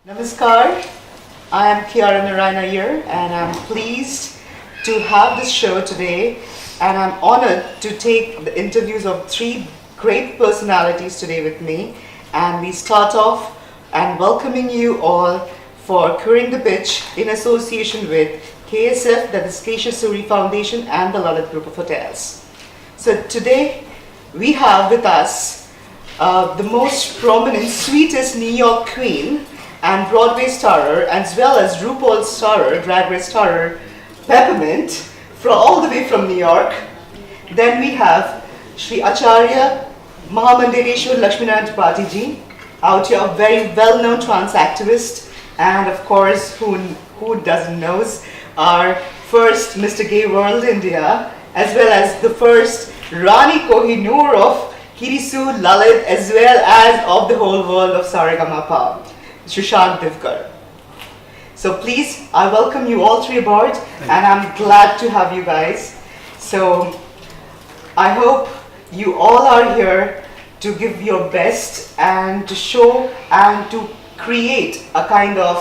Namaskar, I am Kiara Narayan Iyer and I'm pleased to have this show today, and I'm honored to take the interviews of three great personalities today with me, and we start off and welcoming you all for Queering the Pitch in association with KSF, that is Kesha Suri Foundation, and the Lalit Group of Hotels. So today we have with us the most prominent, sweetest New York queen and Broadway starrer, as well as RuPaul starrer, Drag Race starrer, Peppermint, from all the way from New York. Then we have Shri Acharya Mahamandireshwar Laxmi Tripathi ji, out here, a very well-known trans activist, and of course, who doesn't knows, our first Mr. Gay World India, as well as the first Rani Kohinoor of Kirisu, Lalit, as well as of the whole world of Saregama, Sushant Divgikr. So please, I welcome you all three aboard, and I'm glad to have you guys. So I hope you all are here to give your best and to show and to create a kind of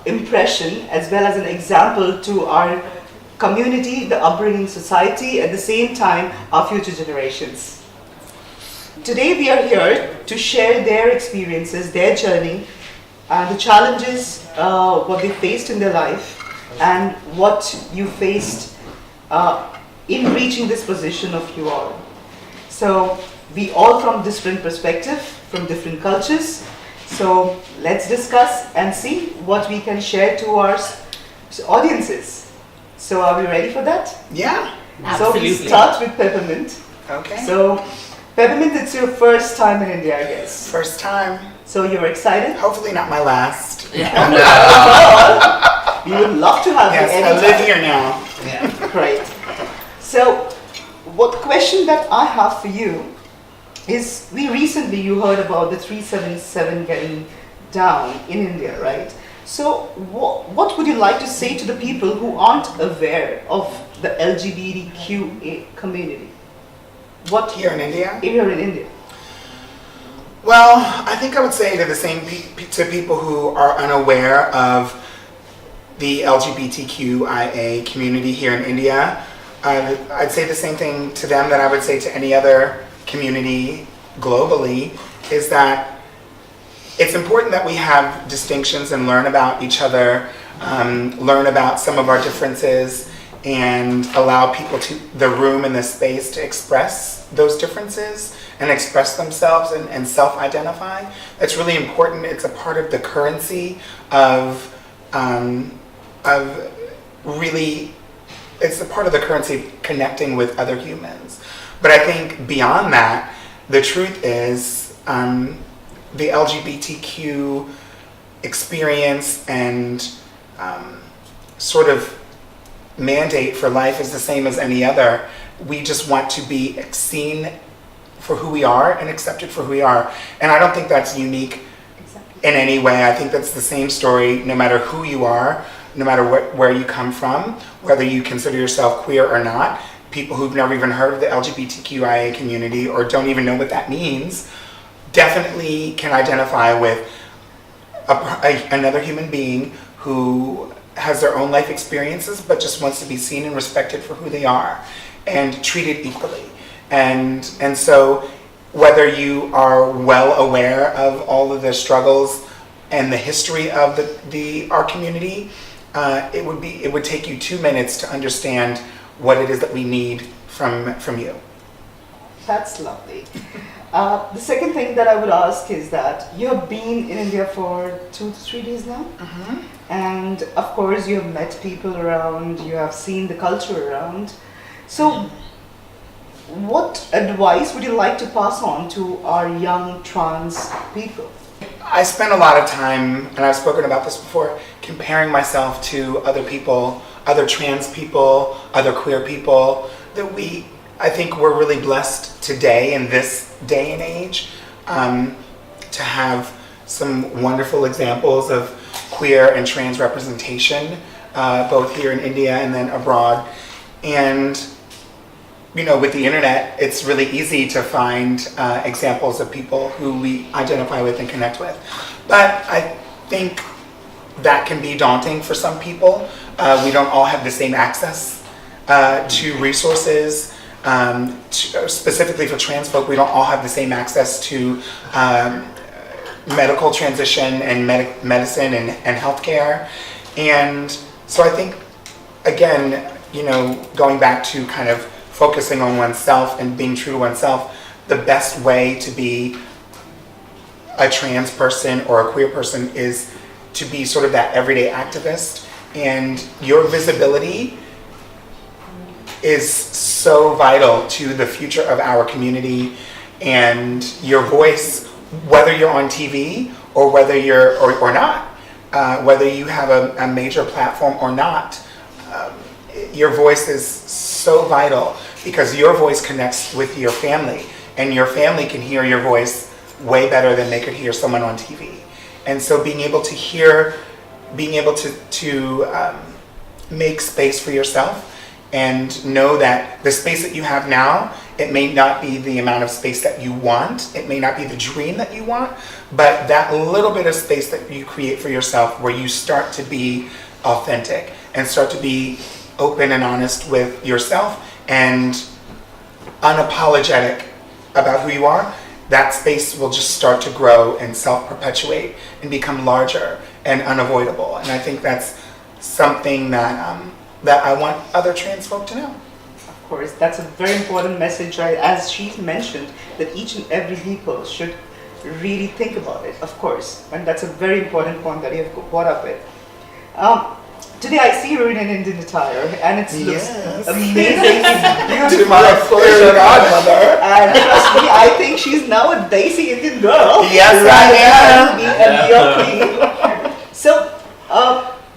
impression as well as an example to our community, the upbringing society, at the same time our future generations. Today we are here to share their experiences, their journey, the challenges, what they faced in their life, and what you faced in reaching this position of you all. So we all from different perspectives, from different cultures. So let's discuss and see what we can share to our audiences. So are we ready for that? Yeah. Absolutely. So we start with Peppermint. Okay. So Peppermint, it's your first time in India, I guess. First time. So you're excited? Hopefully not my last. Yeah. We would love to have you Yes, anytime. I live here now. Yeah. Great. So, what question that I have for you is, you heard about the 377 getting down in India, right? So, what would you like to say to the people who aren't aware of the LGBTQ community? What Here in India? Here in India. Well, I think I would say to people who are unaware of the LGBTQIA community here in India, I'd say the same thing to them that I would say to any other community globally, is that it's important that we have distinctions and learn about each other, learn about some of our differences, and allow people the room and the space to express those differences and express themselves and self-identify. That's really important. It's a part of the currency of really, it's a part of the currency of connecting with other humans. But I think beyond that, the truth is the LGBTQ experience and sort of mandate for life is the same as any other. We just want to be seen for who we are and accepted for who we are. And I don't think that's unique in any way. I think that's the same story no matter who you are, no matter where you come from, whether you consider yourself queer or not. People who've never even heard of the LGBTQIA community or don't even know what that means definitely can identify with another human being who has their own life experiences but just wants to be seen and respected for who they are and treated equally. And so whether you are well aware of all of the struggles and the history of our community, it would take you 2 minutes to understand what it is that we need from you. That's lovely. The second thing that I would ask is that you have been in India for 2 to 3 days now, and of course you have met people around, you have seen the culture around. So what advice would you like to pass on to our young trans people? I spend a lot of time, and I've spoken about this before, comparing myself to other people, other trans people, other queer people, I think we're really blessed today in this day and age to have some wonderful examples of queer and trans representation, both here in India and then abroad. And with the internet, it's really easy to find examples of people who we identify with and connect with. But think that can be daunting for some people. We don't all have the same access to resources. Specifically for trans folk, we don't all have the same access to medical transition and medicine and healthcare. And so I think, again, going back to kind of focusing on oneself and being true to oneself, the best way to be a trans person or a queer person is to be sort of that everyday activist. And your visibility is so vital to the future of our community, and your voice, whether you're on TV or whether you're or not, whether you have a major platform or not, your voice is so vital because your voice connects with your family, and your family can hear your voice way better than they could hear someone on TV. And so being able to make space for yourself and know that the space that you have now, it may not be the amount of space that you want, it may not be the dream that you want, but that little bit of space that you create for yourself where you start to be authentic and start to be open and honest with yourself and unapologetic about who you are, that space will just start to grow and self-perpetuate and become larger and unavoidable. And I think that's something that I want other trans folk to know. Of course, that's a very important message, right? As she's mentioned, that each and every people should really think about it, of course. And that's a very important point that you have brought up with. Today I see her in an Indian attire, and it looks amazing, beautiful, To my of course. godmother. And trust me, I think she's now a Desi Indian girl. Yes, I am. And your queen. So,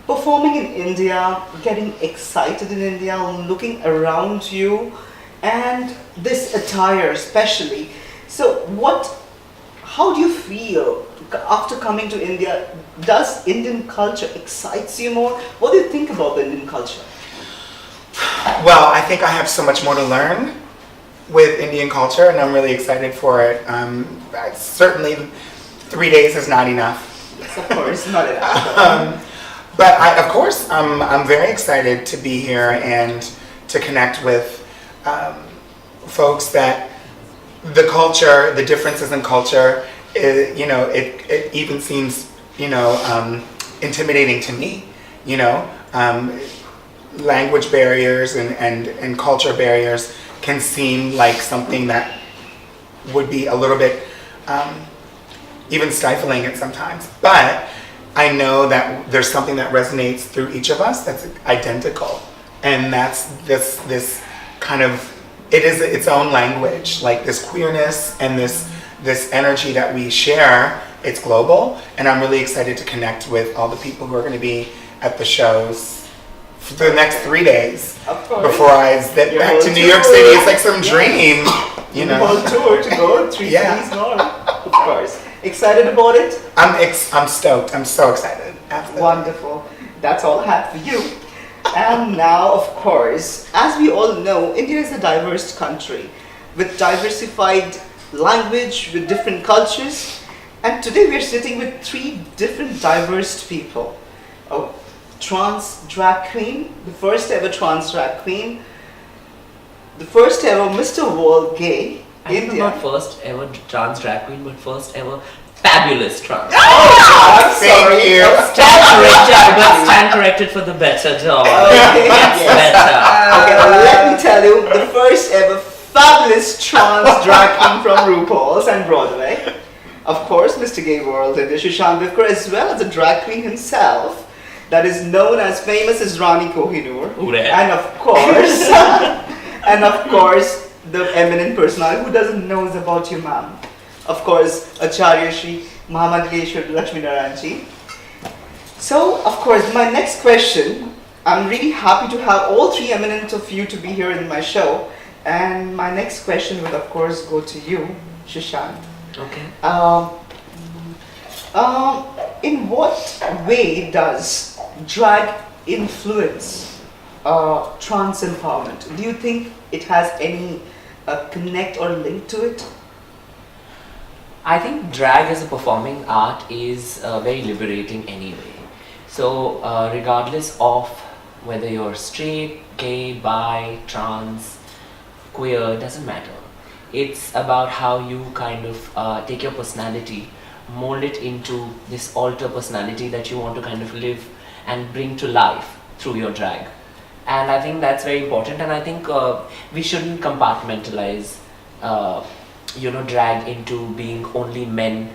performing in India, getting excited in India, looking around you, and this attire especially. So, how do you feel after coming to India? Does Indian culture excites you more? What do you think about the Indian culture? Well, I think I have so much more to learn with Indian culture, and I'm really excited for it. Certainly, 3 days is not enough. Yes, of course, not enough. But I'm very excited to be here and to connect with folks that the culture, the differences in culture, it even seems, intimidating to me, language barriers and culture barriers can seem like something that would be a little bit even stifling at sometimes. But I know that there's something that resonates through each of us that's identical. And that's this kind of, it is its own language, like this queerness and this energy that we share. It's global, and I'm really excited to connect with all the people who are going to be at the shows for the next 3 days before I zip back to New York City. It's like some dream, Whole tour to go, 3 cities more, of course. Excited about it? I'm stoked. I'm so excited. Absolutely. Wonderful. That's all I have for you. And now, of course, as we all know, India is a diverse country with diversified language, with different cultures. And today we're sitting with 3 different diverse people. A trans drag queen, the first ever trans drag queen, the first ever Mr. World Gay, India. Not first ever trans drag queen, but first ever fabulous trans. I'm Thank you. Stand corrected for the better, dog. Okay, That's yes. better. Okay, well, let me tell you, the first ever fabulous trans drag queen from RuPaul's and Broadway. Of course, Mr. Gay World and Sushant, as well as the drag queen himself, that is known as famous as Rani Kohinoor. And of course, the eminent personality who doesn't know about you, ma'am. Of course, Acharya Shri Mahamadleshwar Laxmi Narayan. So, of course, my next question, I'm really happy to have all 3 eminent of you to be here in my show. And my next question will, of course, go to you, Sushant. Okay. In what way does drag influence trans empowerment? Do you think it has any connect or link to it? I think drag as a performing art is very liberating anyway. So, regardless of whether you're straight, gay, bi, trans, queer, doesn't matter. It's about how you kind of take your personality, mold it into this alter personality that you want to kind of live and bring to life through your drag. And I think that's very important. And I think we shouldn't compartmentalize, drag into being only men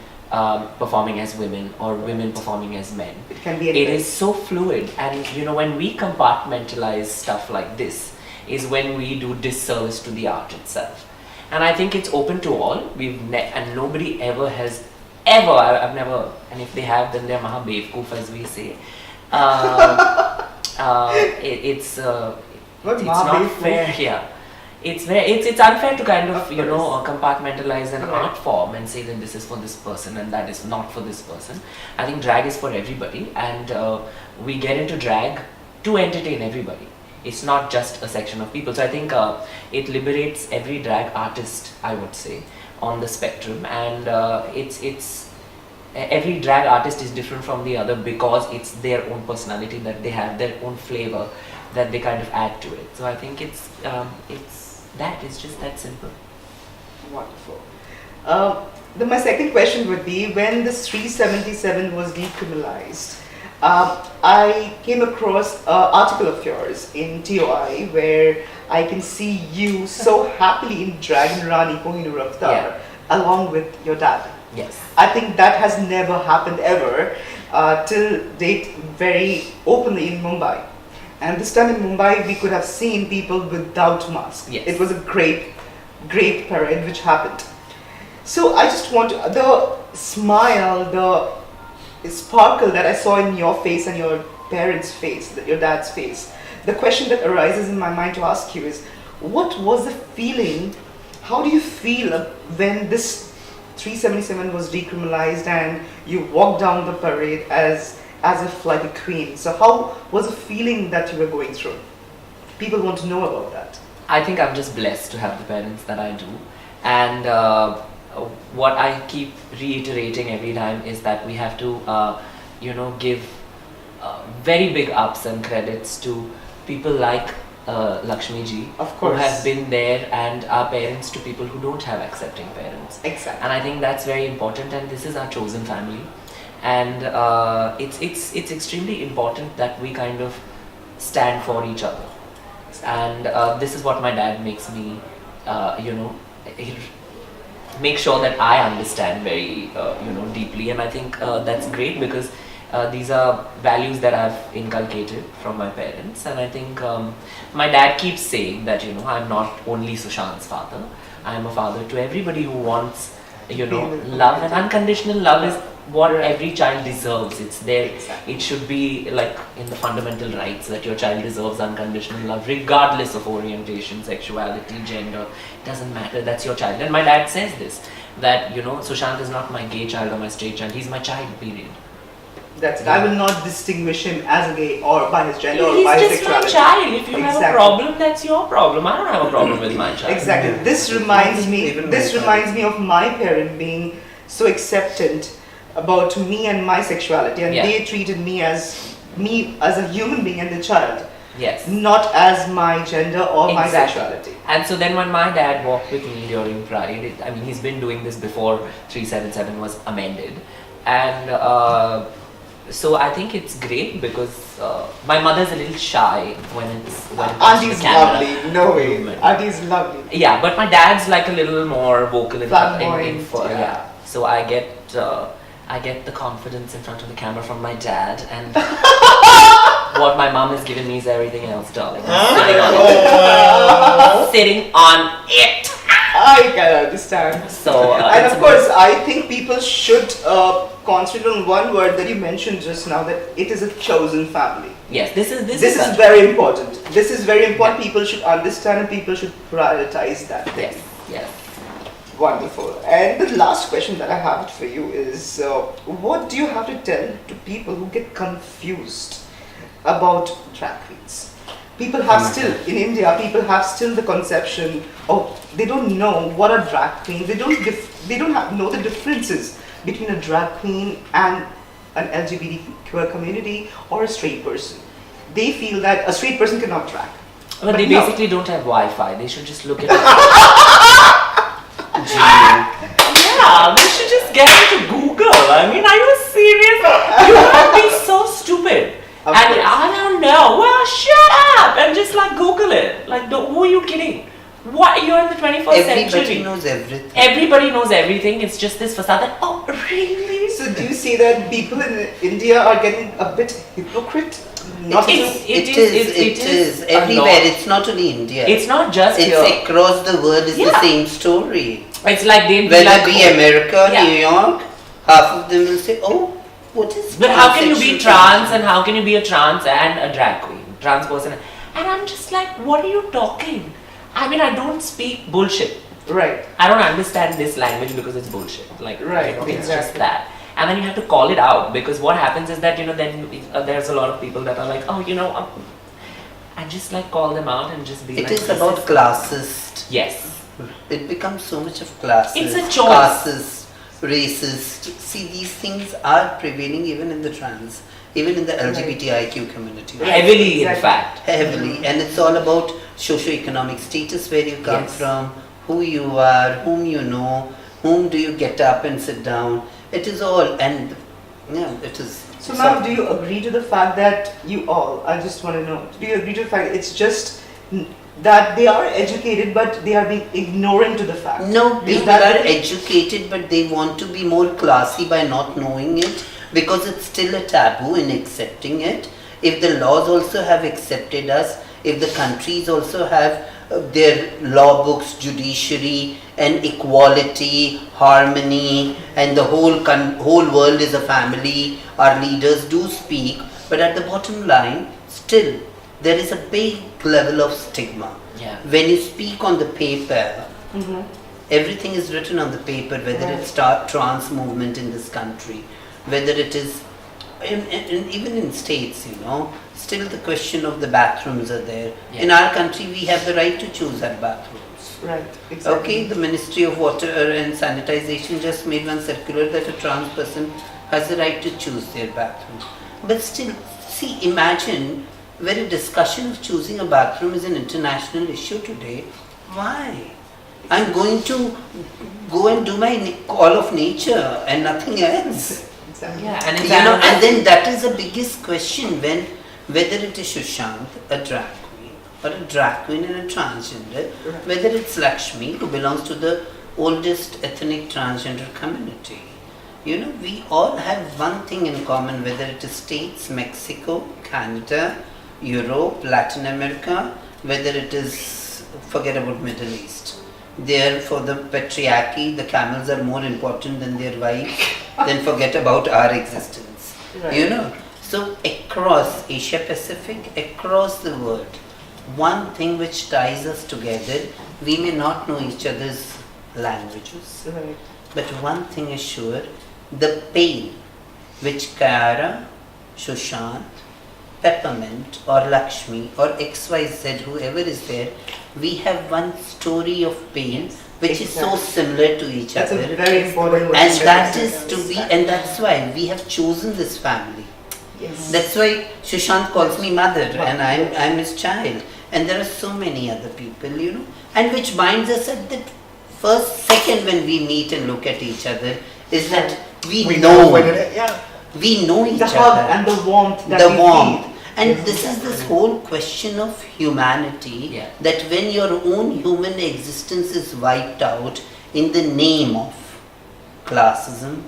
performing as women or women performing as men. It can be It anything. is so fluid, and when we compartmentalize stuff like this, is when we do disservice to the art itself. And I think it's open to all. And nobody ever has ever. I've never. And if they have, then they're maha bevkoof, as we say. It's What, it's maha not bevkoof? fair. Yeah. It's unfair to kind of compartmentalize an art form and say that this is for this person and that is not for this person. I think drag is for everybody, and we get into drag to entertain everybody. It's not just a section of people. So I think it liberates every drag artist, I would say, on the spectrum, and it's every drag artist is different from the other because it's their own personality that they have, their own flavor that they kind of add to it. So I think it's just that simple. Wonderful. My second question would be, when this 377 was decriminalized, I came across an article of yours in TOI where I can see you so happily in Dragon Rani Kohinoor Avatar Yeah. along with your dad. Yes. I think that has never happened ever till date, very openly in Mumbai. And this time in Mumbai, we could have seen people without masks. Yes. It was a great parade which happened. So I just want to, the smile, the sparkle that I saw in your face and your parents' face, your dad's face, the question that arises in my mind to ask you is, what was the feeling, how do you feel when this 377 was decriminalized and you walked down the parade as if like a queen? So how was the feeling that you were going through? People want to know about that. I think I'm just blessed to have the parents that I do, and what I keep reiterating every time is that we have to give very big ups and credits to people like Laxmi ji, Of who course. have been there, and our parents to people who don't have accepting parents. Exactly. And I think that's very important, and this is our chosen family, and it's extremely important that we kind of stand for each other. And this is what my dad makes me, he make sure that I understand very, deeply. And I think that's great because these are values that I've inculcated from my parents. And I think my dad keeps saying that, I'm not only Sushant's father. I'm a father to everybody who wants, love. And unconditional love is what every child deserves. It's there. Exactly. It should be like in the fundamental rights that your child deserves unconditional love, regardless of orientation, sexuality, gender. It doesn't matter. That's your child. And my dad says this, that Sushant is not my gay child or my straight child. He's my child. Period. That's it. I will not distinguish him as a gay or by his gender or He's by his just my sexuality. child. If you have a Exactly. problem, that's your problem. I don't have a problem with my child. Exactly. Yeah. This reminds me. Even This my reminds me of my parent being so acceptant about me and my sexuality, and Yeah. they treated me as a human being and a child, Yes. not as my gender or my Exactly. sexuality. And so then when my dad walked with me during Pride, he's been doing this before 377 was amended. And so I think it's great because my mother's a little shy when it comes to Auntie's the camera. lovely. No way. movement. Auntie's lovely. Yeah, but my dad's like a little more vocal in Flamboyant, yeah. yeah. So I get the confidence in front of the camera from my dad, and what my mom has given me is everything else, darling. I'm sitting on it. Sitting on it. I can understand. So And it's of course, I think people should concentrate on one word that you mentioned just now, that it is a chosen family. yes, this is This is such- very important. This is very important. Yeah. People should understand and people should prioritize that thing. yes, yes. Wonderful. And the last question that I have for you is, what do you have to tell to people who get confused about drag queens? people have still, in India, people have still the conception of, they don't know what a drag queen, they don't know the differences between a drag queen and an LGBTQ community or a straight person. They feel that a straight person cannot drag. But they no. basically don't have Wi-Fi. They should just look at it. Yeah, they should just get into Google. I mean, are you serious? You have been so stupid. Of And course. I don't know. Well, shut up and just like Google it. Like, who are you kidding? What? You're in the 21st century. Everybody knows everything. Everybody knows everything. It's just this facade that, oh, really? So do you see that people in India are getting a bit hypocrite? Not It is a everywhere. lot. It's not only India. It's not just It's here. across the world. It's the Yeah. same story. It's like they'll be Whether like, it be oh, America, yeah. New York, half of them will say, "Oh, what is?" But how can you be pansexual trans and how can you be a trans and a drag queen, trans person? And I'm just like, what are you talking? I mean, I don't speak bullshit. Right. I don't understand this language because it's bullshit. Like, Right, you know, it's just exactly. that. And then you have to call it out because what happens is that, you know, then there's a lot of people that are like, oh, you know, I just like call them out and just be It like, is this about classist. Yes. It becomes so much of classist. It's a choice. Classist, racist. See, these things are prevailing even in the trans, even in the LGBTIQ community. Heavily, in Exactly. fact. Heavily, and it's all about socio-economic status, where you come Yes. from, who you are, whom you know, whom do you get up and sit down. It is all, and yeah, it is. So now, do you agree to the fact that you all, I just want to know, do you agree to the fact it's just that they are educated but they are being ignorant to the fact? No, Is people that are educated, but they want to be more classy by not knowing it because it's still a taboo in accepting it. If the laws also have accepted us, if the countries also have their law books, judiciary, and equality, harmony, and the whole world is a family, our leaders do speak, but at the bottom line, still there is a big level of stigma. Yeah. When you speak on the paper, Mm-hmm. everything is written on the paper, whether Right. it's trans movement in this country, whether it is even in states, you know, still the question of the bathrooms are there. Yeah. In our country, we have the right to choose our bathrooms. Right, exactly. Okay, the Ministry of Water and Sanitization just made one circular that a trans person has the right to choose their bathroom. But still, see, imagine where a discussion of choosing a bathroom is an international issue today. Why? I'm going to go and do my call of nature and nothing else. Exactly. Yeah, and it's You know, and then that is the biggest question when whether it is Sushant, a drag queen, or a drag queen and a transgender, Right. whether it's Laxmi, who belongs to the oldest ethnic transgender community. You know, we all have one thing in common, whether it is States, Mexico, Canada, Europe, Latin America, whether it is, forget about Middle East. There for the patriarchy, the camels are more important than their wives, then forget about our existence. Right. You know, so across Asia Pacific, across the world, one thing which ties us together, we may not know each other's languages, Right. but one thing is sure, the pain which Kiara, Sushant, Peppermint or Laxmi or XYZ, whoever is there, we have one story of pain which is so Exactly. similar to each That's a other. very important And question. that is to be, and that's why we have chosen this family. Yes. That's why Sushant calls me mother and I'm his child. And there are so many other people, you know, and which binds us at the first second when we meet and look at each other is that we know when it, yeah. we know each The other. hug and the warmth that The we warmth. feel. And Yes, this is exactly. this whole question of humanity, Yeah. that when your own human existence is wiped out in the name of classism,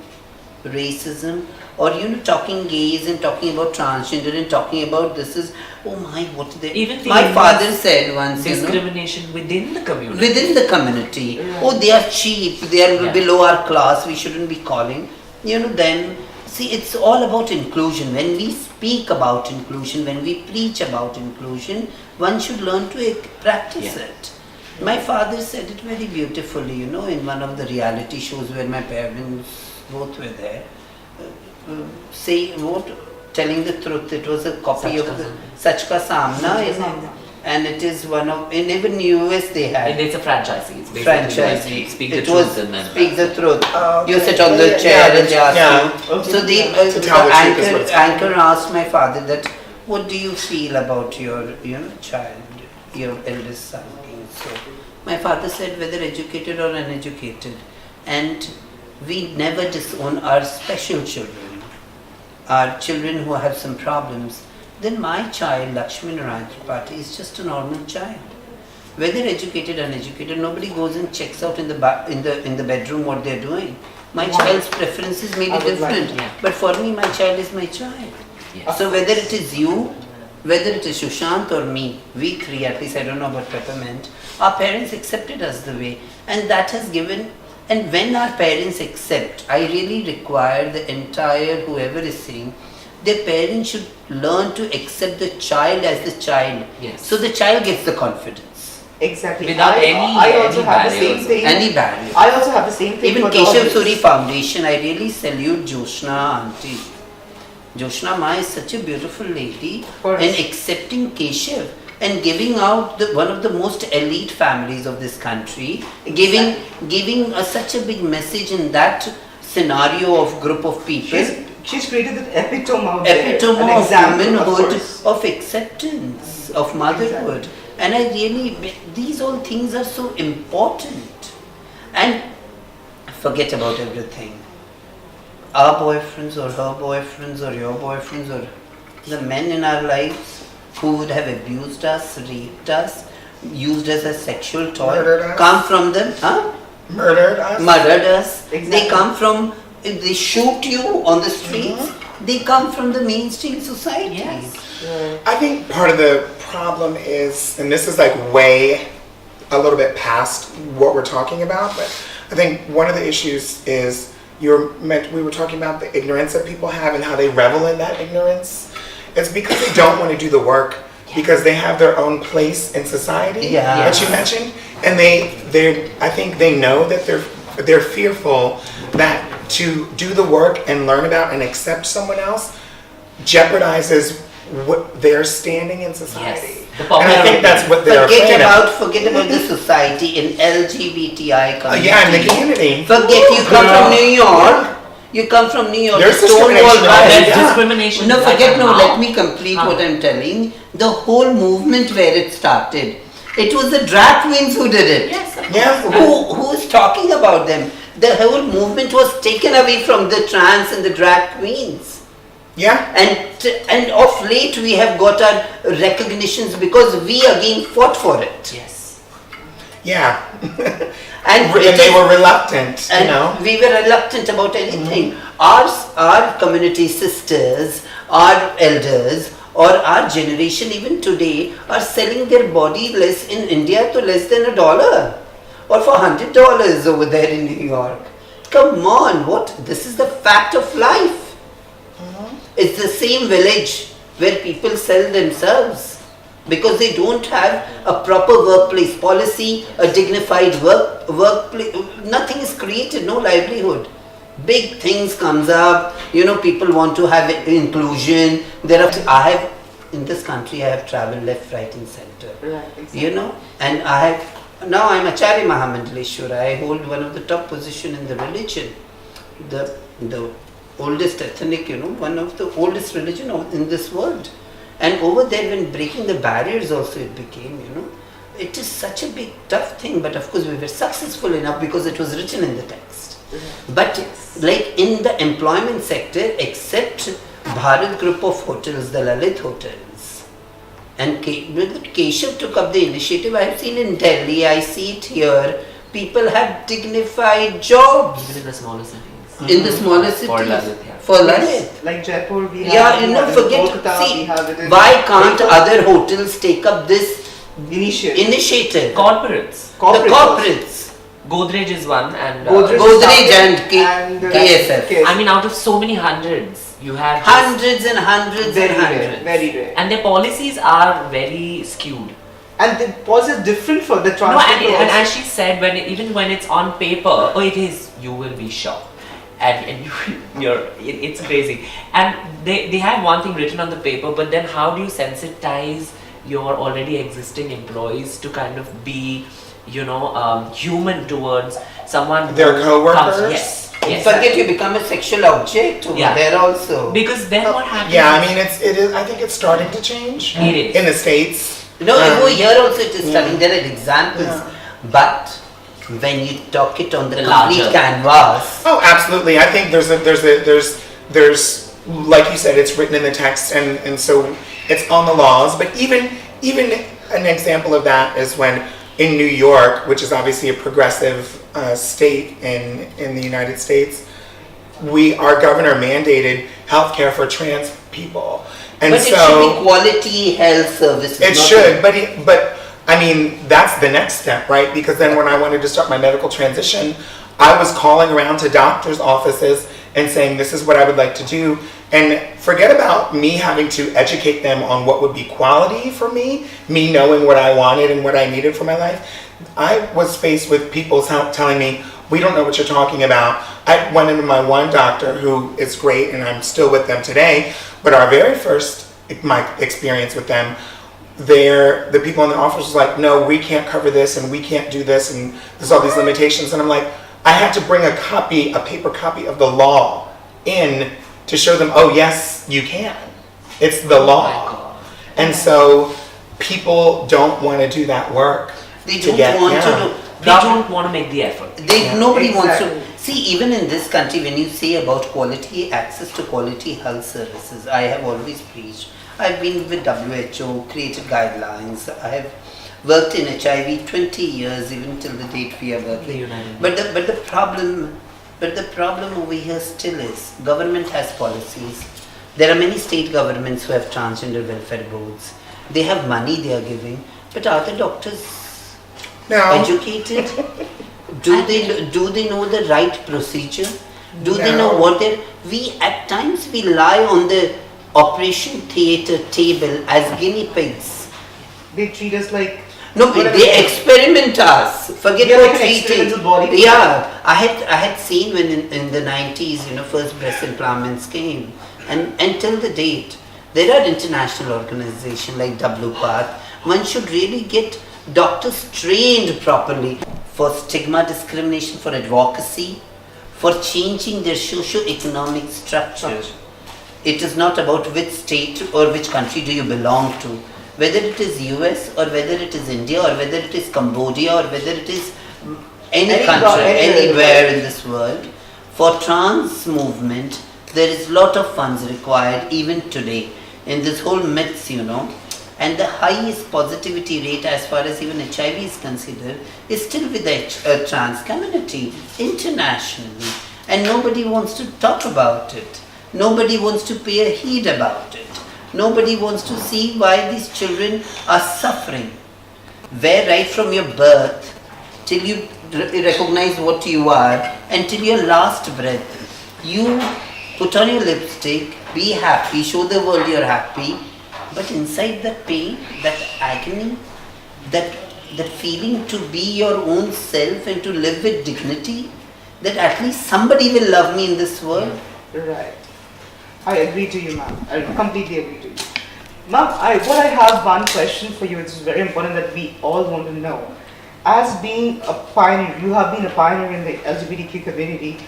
racism, or you know, talking gays and talking about transgender and talking about this is, oh my, what they. Even the My Indians- father said once, you know, discrimination within the community. within the community. Right. Oh, they are cheap, they are Yeah. below our class, we shouldn't be calling. You know, then, see, it's all about inclusion. When we speak about inclusion, when we preach about inclusion, one should learn to practice Yeah. it. My father said it very beautifully, you know, in one of the reality shows where my parents both were there. telling the truth. It was a copy Sach of Ka the Samna. Sach Ka Samna, and it is one of, in even US they had. It's a franchisee. It's basically Franchise. like speak the It truth was and then speak the truth. Okay. You sit on the Yeah, chair yeah, and they ask yeah. you. So the, To tell the truth is what's anchor asked my father that, what do you feel about your child, your eldest son being so? My father said, whether educated or uneducated, and we never disown our special children, our children who have some problems. Then my child, Laxmi Narayan Tripathi, is just a normal child. Whether educated or uneducated, nobody goes and checks out in the bedroom what they're doing. My child's preferences may I be would like- different, yeah. but for me, my child is my child. Yes. So whether it is you, whether it is Sushant or me, we three, at least I don't know about Peppermint, our parents accepted us the way, and that has given. And when our parents accept, I really require the entire whoever is saying, their parents should learn to accept the child as the child. Yes. So the child gets the confidence. Exactly. Without I also any have the same barriers. thing. Any barrier. I also have the same thing. Even for the Keshav audience. Suri Foundation, I really salute Joshna auntie. Joshna Ma is such a beautiful lady, course. and accepting Keshav and giving out one of the most elite families of this country, giving such a big message in that scenario of group of people. She's created the epitome out there. Epitome an of example, of womanhood, course. of acceptance, of motherhood. And I really, these all things are so important. And forget about everything. Our boyfriends or her boyfriends or your boyfriends or the men in our lives who would have abused us, raped us, used us as sexual toy, Murdered us. come from them, huh? Murdered us. Murdered us. Exactly. They come from, if they shoot you on the streets, they come from the mainstream society. Yes. I think part of the problem is, and this is like way a little bit past what we're talking about, but I think one of the issues is we were talking about the ignorance that people have and how they revel in that ignorance. It's because they don't want to do the work because they have their own place in society Yeah. that you mentioned, and I think they know that they're fearful that to do the work and learn about and accept someone else jeopardizes what their standing in society. The And I think that's what they're afraid Forget about the society in LGBTI community. yeah, in the community. Forget you come Girl. from New York. You come from New York. There's the Stonewall discrimination out there. riots. There's Yeah. discrimination. No, right forget now. let me complete what I'm telling. The whole movement where it started, it was the drag queens who did it. Yes. of Yeah. course. Who is talking about them? The whole movement was taken away from the trans and the drag queens. Yeah. And of late we have got our recognitions because we again fought for it. Yes. Yeah. And And they were reluctant, and you know. we were reluctant about anything. Our community sisters, our elders, or our generation even today are selling their body less in India to less than $1 or for $100 over there in New York. Come on, this is the fact of life. It's the same village where people sell themselves because they don't have a proper workplace policy, a dignified workplace. Nothing is created, no livelihood. Big things comes up. People want to have inclusion. In this country, I have traveled left, right, and center. Right, exactly. And now I'm Acharya Mahamandaleshwara. I hold one of the top position in the religion, the oldest ethnic, one of the oldest religion in this world. And over there, when breaking the barriers also it became, it is such a big tough thing. But of course, we were successful enough because it was written in the text. But like in the employment sector, except Bharat group of hotels, the Lalit hotels, and Keshav took up the initiative. I have seen in Delhi, I see it here. People have dignified jobs Even in the smaller cities. in the smaller cities. For Lalit, yeah. For Lalit. Like Jaipur, we have. Yeah, in Kolkata, we have it in why can't Bangalore. other hotels take up this initiative? Corporates. The corporates. Godrej is one, and Godrej and and KSF. I mean, out of so many hundreds, you have just- Hundreds and hundreds Very and rare, hundreds. very rare. and their policies are very skewed. And the pause is different for the No, transgender and also. as she said, even when it's on paper, it is, you will be shocked. and it's crazy. And they have one thing written on the paper, but then how do you sensitize your already existing employees to kind of be, human towards someone Their who co-workers? comes- yes. Forget you become a sexual object over there also. Because then what happens? Yeah, I mean, it is. I think it's starting to change It is. in the States. No, over here also it is starting. There are examples, but when you talk it on the complete larger canvas. Oh, absolutely. I think there's like you said, it's written in the text, and so it's on the laws. But even an example of that is when in New York, which is obviously a progressive state in the United States, our governor mandated healthcare for trans people, and But it should be quality health services. it should, but I mean, that's the next step, right? Because then when I wanted to start my medical transition, I was calling around to doctors' offices and saying, this is what I would like to do. And forget about me having to educate them on what would be quality for me knowing what I wanted and what I needed for my life. I was faced with people telling me, we don't know what you're talking about. I went into my one doctor who is great and I'm still with them today, but our very first, my experience with them, the people in the office was like, no, we can't cover this and we can't do this and there's all these limitations. And I'm like, I had to bring a paper copy of the law in to show them, oh yes, you can. It's the law. And so people don't want to do that work. They don't want to do. They don't want to make the effort. Nobody wants to. See, even in this country, when you say about quality, access to quality health services, I have always preached. I've been with WHO, created guidelines. I have worked in HIV 20 years, even till the date we are working. But the problem over here still is, government has policies. There are many state governments who have transgender welfare boards. They have money they are giving, but are the doctors educated? Do they know the right procedure? Do they know what they're... At times we lie on the operation theatre table as guinea pigs. They treat us like... No, they experiment us. Forget about treating. Yeah, I had seen when in the 90s, first breast implants came, and until the date, there are international organizations like WPATH. One should really get doctors trained properly for stigma discrimination, for advocacy, for changing their socio-economic structure. It is not about which state or which country do you belong to. Whether it is US or whether it is India or whether it is Cambodia or whether it is any country, anywhere in this world, for trans movement, there is lot of funds required even today in this whole myths, and the highest positivity rate as far as even HIV is considered is still with the trans community internationally, and nobody wants to talk about it. Nobody wants to pay a heed about it. Nobody wants to see why these children are suffering. Where right from your birth till you recognize what you are and till your last breath, you put on your lipstick, be happy, show the world you're happy, but inside that pain, that agony, that feeling to be your own self and to live with dignity, that at least somebody will love me in this world. Right. I agree to you, ma'am. I completely agree to you. Ma'am, I have one question for you. It's very important that we all want to know. As being a pioneer, you have been a pioneer in the LGBTQ community.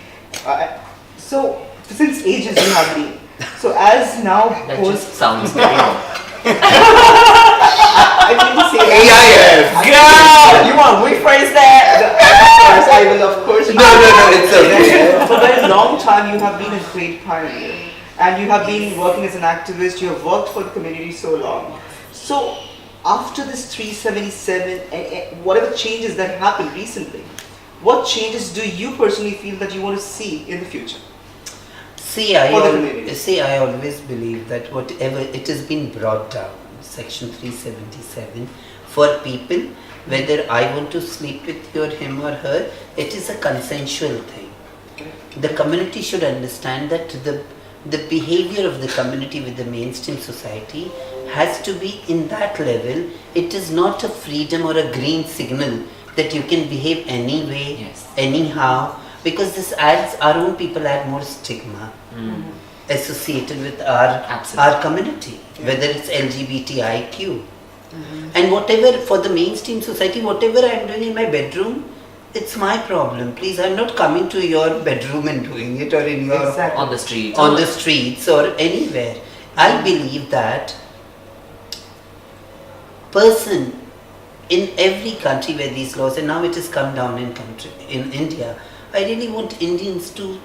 So, since ages you have been. So, as now... That just sounds very wrong. I mean to say... God! You want to rephrase that? Of course, I will, of course. No, it's okay. For a very long time, you have been a great pioneer. And you have been working as an activist, you have worked for the community so long. So, after this 377, whatever changes that happened recently, what changes do you personally feel that you want to see in the future? See, I always believe that whatever it has been brought down, Section 377, for people, whether I want to sleep with you or him or her, it is a consensual thing. The community should understand that the behavior of the community with the mainstream society has to be in that level. It is not a freedom or a green signal that you can behave anyway, anyhow, because this adds, our own people add more stigma associated with our community, whether it's LGBTIQ. And whatever, for the mainstream society, whatever I'm doing in my bedroom, it's my problem. Please, I'm not coming to your bedroom and doing it, or in your On the street. on the streets or anywhere. I believe that person in every country where these laws, and now it has come down in India, I really want Indians to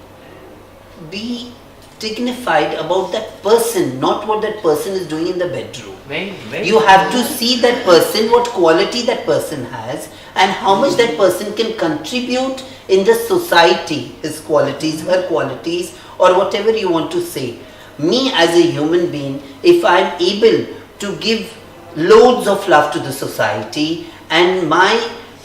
be dignified about that person, not what that person is doing in the bedroom. Very You have to see that person, what quality that person has, and how much that person can contribute in the society, his qualities, her qualities, or whatever you want to say. Me as a human being, if I am able to give loads of love to the society, and my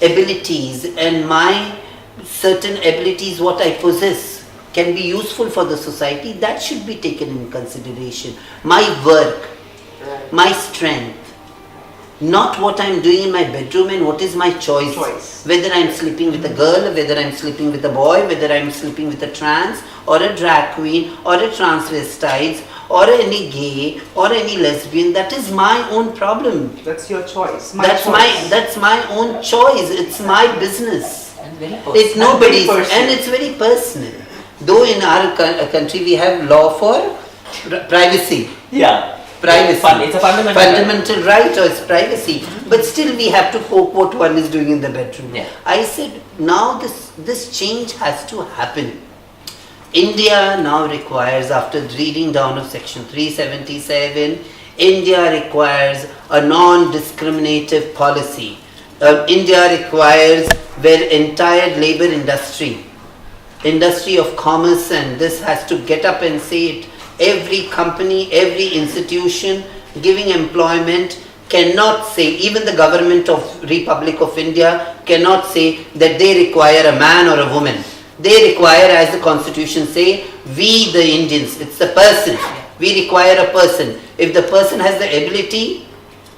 abilities and my certain abilities, what I possess, can be useful for the society, that should be taken in consideration. My work, my strength, not what I'm doing in my bedroom and what is my choice. Whether I'm sleeping with a girl, whether I'm sleeping with a boy, whether I'm sleeping with a trans or a drag queen or a transvestite or any gay or any lesbian, that is my own problem. That's your choice. That's my own choice. It's my business. And very personal. It's nobody's, and it's very personal. Though in our country we have law for privacy. Yeah. Privacy. It's a fundamental right, or it's privacy. But still we have to cope what one is doing in the bedroom. Yeah. I said, now this change has to happen. India now requires, after reading down of section 377, India requires a non-discriminative policy. India requires where entire labor industry of commerce, and this has to get up and say it. Every company, every institution giving employment cannot say, even the government of Republic of India cannot say that they require a man or a woman. They require, as the constitution say, we the Indians, it's the person. We require a person. If the person has the ability,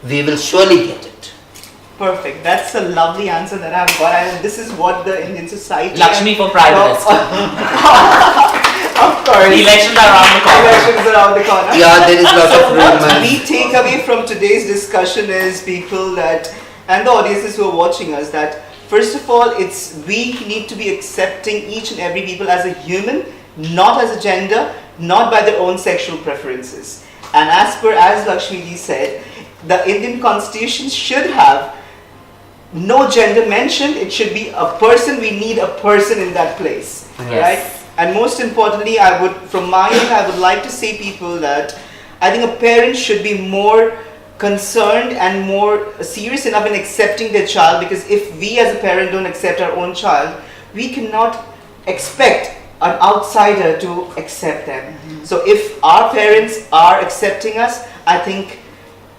we will surely get it. Perfect. That's a lovely answer that I've got. And this is what the Indian society... Laxmi for Prime Minister. Of course. Elections are around the corner. Elections around the corner. Yeah, there is a lot of What rumors. we take away from today's discussion is people that, and the audiences who are watching us, that first of all, we need to be accepting each and every people as a human, not as a gender, not by their own sexual preferences. And as Laxmi ji said, the Indian constitution should have no gender mentioned. It should be a person. We need a person in that place, right? And most importantly, from my end, I would like to say people that I think a parent should be more concerned and more serious enough in accepting their child, because if we as a parent don't accept our own child, we cannot expect an outsider to accept them. So if our parents are accepting us, I think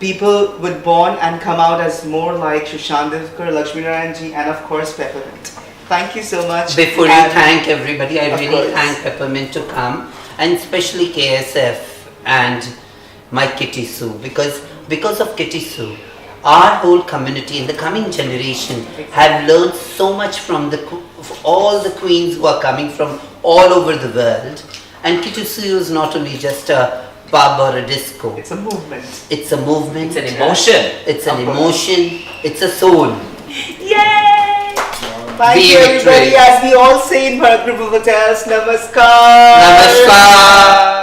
people would born and come out as more like Sushant, Divgikr, Laxmi Narayan ji, and of course Peppermint. Thank you so much. Before you thank everybody, I really thank Peppermint to come, and especially KSF and my Kitty Sue, because of Kitty Sue, our whole community in the coming generation have learned so much from all the queens who are coming from all over the world. And Kitty Sue is not only just a pub or a disco. It's a movement. It's a movement. It's an emotion. It's an emotion. It's a soul. Yay! Thank you everybody, as we all say in Bharat Group of Hotels, Namaskar! Namaskar!